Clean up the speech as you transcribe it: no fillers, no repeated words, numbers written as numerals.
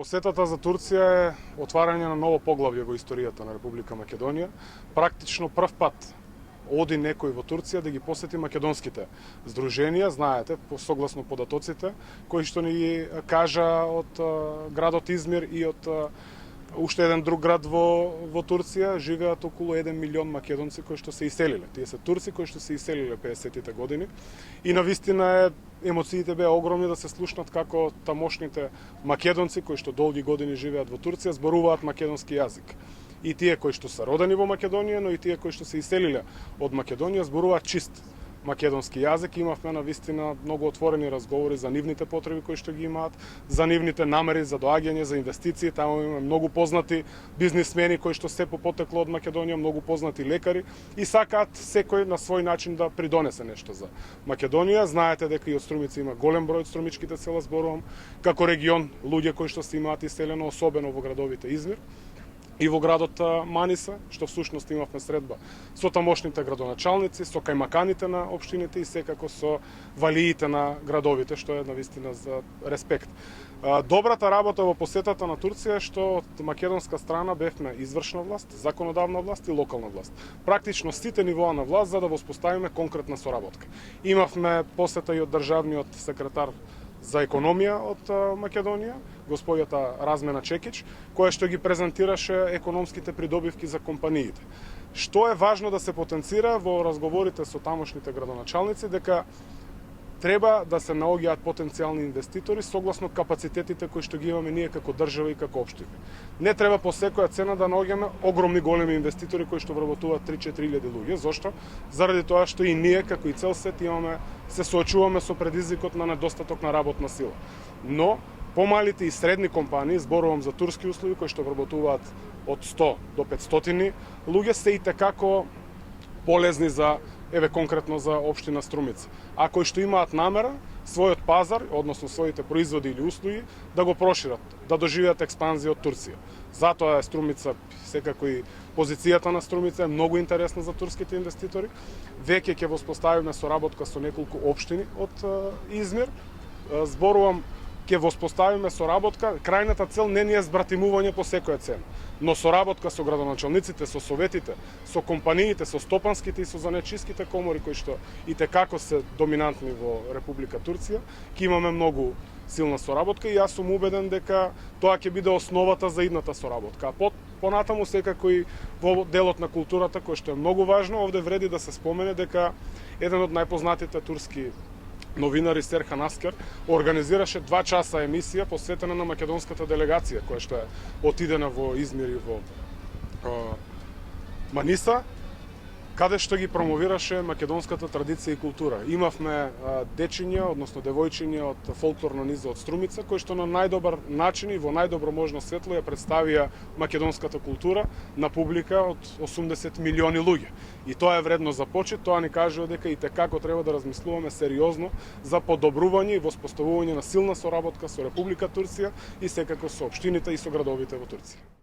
Посетата за Турција е отварање на ново поглавје во историјата на Република Македонија. Практично прв пат оди некој во Турција да ги посети македонските здруженија, знаете, согласно податоците, кои што ни ги кажа од градот Измир и од уште еден друг град во Турција, живеат околу 1 милион македонци кои што се иселиле. Тие се турци кои што се иселиле 50-тите години. И навистина емоциите беа огромни да се слушнат како тамошните македонци кои што долги години живеат во Турција зборуваат македонски јазик. И тие кои што се родени во Македонија, но и тие кои што се иселиле од Македонија зборуваат чист македонски јазик. Имавме навистина многу отворени разговори за нивните потреби кои што ги имаат, за нивните намери за доаѓање, за инвестиции. Таму имаме многу познати бизнисмени кои што се по потекло од Македонија, многу познати лекари и сакаат секој на свој начин да придонесе нешто за Македонија. Знаете дека и од Струмица има голем број од струмичките села, зборувам како регион, луѓе кои што се имаат иселено, особено во градовите Измир и во градот Маниса, што всушност имавме средба со тамошните градоначалници, со кајмаканите на општините и секако со валиите на градовите, што е навистина за респект. Добрата работа во посетата на Турција е што од македонска страна бевме извршна власт, законодавна власт и локална власт. Практично сите нивоа на власт за да воспоставиме конкретна соработка. Имавме посета и од државниот секретар за економија од Македонија, господјата Размена Чекич, која што ги презентираше економските придобивки за компаниите. Што е важно да се потенцира во разговорите со тамошните градоначалници, дека треба да се наоѓаат потенцијални инвеститори согласно капацитетите кои што ги имаме ние како држава и како општина. Не треба по секоја цена да наоѓаме огромни големи инвеститори кои што вработуваат 3-4 илјади луѓе. Зошто? Заради тоа што и ние како и цел свет се соочуваме со предизвикот на недостаток на работна сила. Но помалите и средни компании, зборувам за турски услови кои што вработуваат од 100 до 500 луѓе, се и tekako полезни за конкретно за општина Струмица. А кои што имаат намера својот пазар, односно своите производи или услуги, да го прошират, да доживеат експанзија од Турција. Затоа е Струмица, секако и позицијата на Струмица е многу интересна за турските инвеститори. Веќе ќе воспоставиме соработка со неколку општини од Измир. Зборувам, ќе воспоставиме соработка, крајната цел не ни е збратимување по секоја цена, но соработка со градоначалниците, со советите, со компаниите, со стопанските и со занечиските комори кои што и tekako се доминантни во Република Турција, ќе имаме многу силна соработка и јас сум убеден дека тоа ќе биде основата за идната соработка. А понатаму секако и во делот на културата кој што е многу важно, овде вреди да се спомене дека еден од најпознатите турски новинари Серхан Аскер организираше 2 часа емисија посветена на македонската делегација која што е отидена во Измир и во Маниса, каде што ги промовираше македонската традиција и култура. Имавме дечиња, односно девојчиња од фолклорна низа од Струмица, кои што на најдобар начин и во најдобро можно светло ја представија македонската култура на публика од 80 милиони луѓе. И тоа е вредно за почит, тоа ни кажува дека и tekako треба да размислуваме сериозно за подобрување и воспоставување на силна соработка со Република Турција и секако со општините и со градовите во Турција.